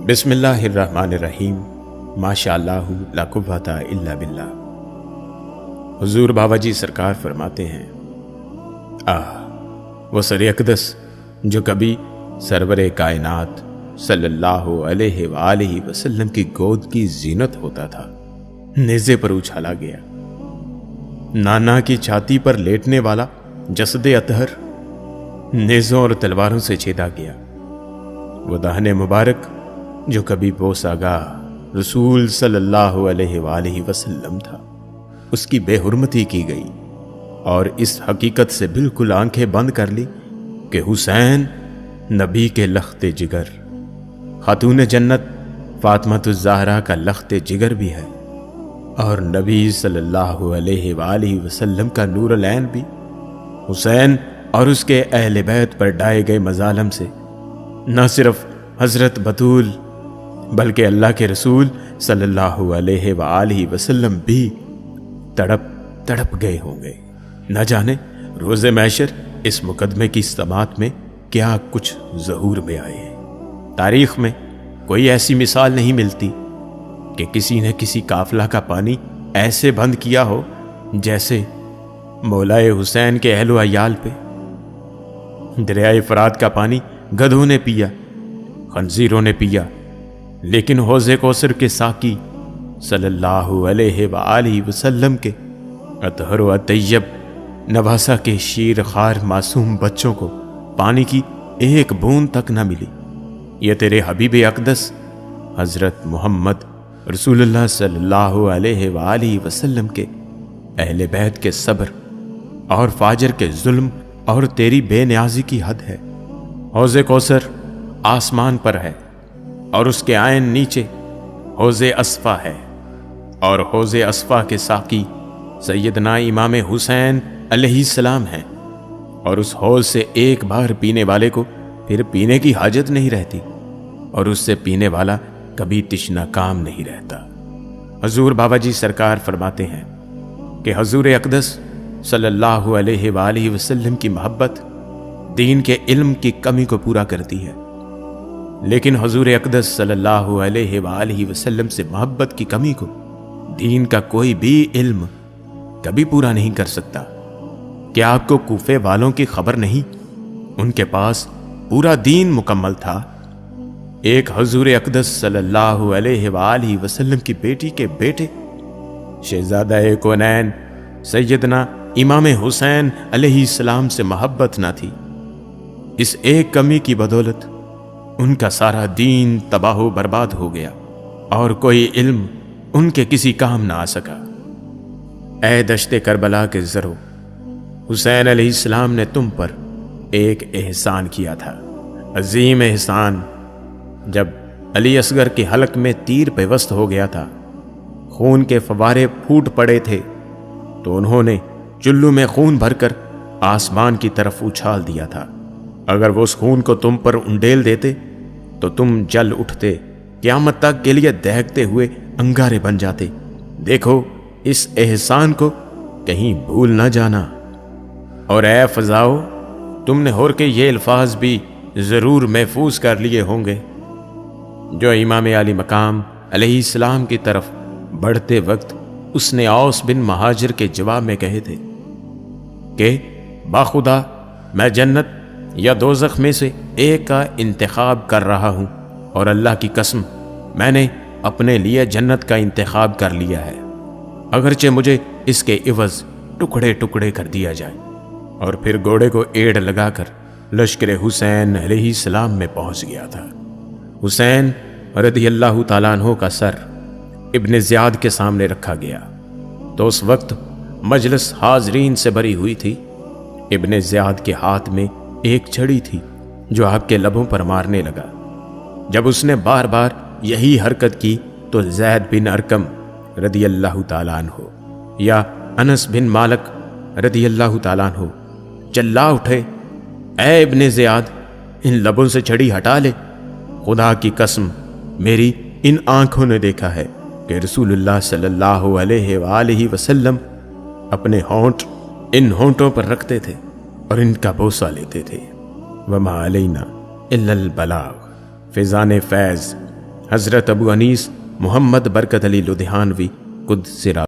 بسم اللہ الرحمن الرحیم۔ ماشاء اللہ لا قوت الا باللہ۔ حضور بابا جی سرکار فرماتے ہیں، وہ سر اقدس جو کبھی سرور کائنات صلی اللہ علیہ وآلہ وسلم کی گود کی زینت ہوتا تھا، نیزے پر اچھالا گیا۔ نانا کی چھاتی پر لیٹنے والا جسد اطہر نیزوں اور تلواروں سے چھیدا گیا۔ وہ دہن مبارک جو کبھی بوسہ گاہ رسول صلی اللہ علیہ وآلہ وسلم تھا، اس کی بے حرمتی کی گئی، اور اس حقیقت سے بالکل آنکھیں بند کر لی کہ حسین نبی کے لخت جگر، خاتون جنت فاطمۃ الزہرا کا لخت جگر بھی ہے، اور نبی صلی اللہ علیہ وآلہ وسلم کا نور العین بھی۔ حسین اور اس کے اہل بیت پر ڈھائے گئے مظالم سے نہ صرف حضرت بطول بلکہ اللہ کے رسول صلی اللہ علیہ وآلہ وسلم بھی تڑپ گئے ہوں گے۔ نہ جانے روز محشر اس مقدمے کی سماعت میں کیا کچھ ظہور میں آئے۔ تاریخ میں کوئی ایسی مثال نہیں ملتی کہ کسی نے کسی قافلہ کا پانی ایسے بند کیا ہو جیسے مولائے حسین کے اہل و عیال پہ۔ دریائے فرات کا پانی گدھوں نے پیا، خنزیروں نے پیا، لیکن حوض کوثر کے ساقی صلی اللہ علیہ وآلہ وسلم کے اطہر و اطیب نواسا کے شیر خوار معصوم بچوں کو پانی کی ایک بوند تک نہ ملی۔ یہ تیرے حبیب اقدس حضرت محمد رسول اللہ صلی اللہ علیہ وآلہ وسلم کے اہل بیت کے صبر اور فاجر کے ظلم اور تیری بے نیازی کی حد ہے۔ حوض کوثر آسمان پر ہے اور اس کے عین نیچے حوض اصفا ہے، اور حوض اصفا کے ساقی سیدنا امام حسین علیہ السلام ہیں، اور اس حوض سے ایک بار پینے والے کو پھر پینے کی حاجت نہیں رہتی، اور اس سے پینے والا کبھی تشنا کام نہیں رہتا۔ حضور بابا جی سرکار فرماتے ہیں کہ حضور اقدس صلی اللہ علیہ وآلہ وسلم کی محبت دین کے علم کی کمی کو پورا کرتی ہے، لیکن حضور اقدس صلی اللہ علیہ وآلہ وسلم سے محبت کی کمی کو دین کا کوئی بھی علم کبھی پورا نہیں کر سکتا۔ کیا آپ کو کوفے والوں کی خبر نہیں؟ ان کے پاس پورا دین مکمل تھا۔ ایک حضور اقدس صلی اللہ علیہ وآلہ وسلم کی بیٹی کے بیٹے شہزادہ کونین سیدنا امام حسین علیہ السلام سے محبت نہ تھی۔ اس ایک کمی کی بدولت ان کا سارا دین تباہ و برباد ہو گیا، اور کوئی علم ان کے کسی کام نہ آ سکا۔ اے دشت کربلا کے زرو، حسین علیہ السلام نے تم پر ایک احسان کیا تھا، عظیم احسان۔ جب علی اصغر کے حلق میں تیر پیوست ہو گیا تھا، خون کے فوارے پھوٹ پڑے تھے، تو انہوں نے چلو میں خون بھر کر آسمان کی طرف اچھال دیا تھا۔ اگر وہ اس خون کو تم پر انڈیل دیتے تو تم جل اٹھتے، قیامت تک کے لیے دہکتے ہوئے انگارے بن جاتے۔ دیکھو اس احسان کو کہیں بھول نہ جانا۔ اور اے فضاؤ، تم نے ہور کے یہ الفاظ بھی ضرور محفوظ کر لیے ہوں گے جو امام علی مقام علیہ السلام کی طرف بڑھتے وقت اس نے اوس بن مہاجر کے جواب میں کہے تھے کہ باخدا میں جنت یا دوزخ میں سے ایک کا انتخاب کر رہا ہوں، اور اللہ کی قسم میں نے اپنے لیے جنت کا انتخاب کر لیا ہے، اگرچہ مجھے اس کے عوض ٹکڑے ٹکڑے کر دیا جائے۔ اور پھر گھوڑے کو ایڑ لگا کر لشکر حسین علیہ السلام میں پہنچ گیا تھا۔ حسین رضی اللہ تعالیٰ عنہ کا سر ابن زیاد کے سامنے رکھا گیا تو اس وقت مجلس حاضرین سے بھری ہوئی تھی۔ ابن زیاد کے ہاتھ میں ایک چھڑی تھی جو آپ کے لبوں پر مارنے لگا۔ جب اس نے بار بار یہی حرکت کی تو زید بن ارقم رضی اللہ تعالیٰ عنہ یا انس بن مالک رضی اللہ تعالیٰ عنہ چلا اٹھے، اے ابن زیاد، ان لبوں سے چھڑی ہٹا لے، خدا کی قسم میری ان آنکھوں نے دیکھا ہے کہ رسول اللہ صلی اللہ علیہ وآلہ وسلم اپنے ہونٹ ان ہونٹوں پر رکھتے تھے اور ان کا بوسہ لیتے تھے۔ وما علینا الا البلاغ، فیضان فیض حضرت ابو انیس محمد برکت علی لدھیانوی قدس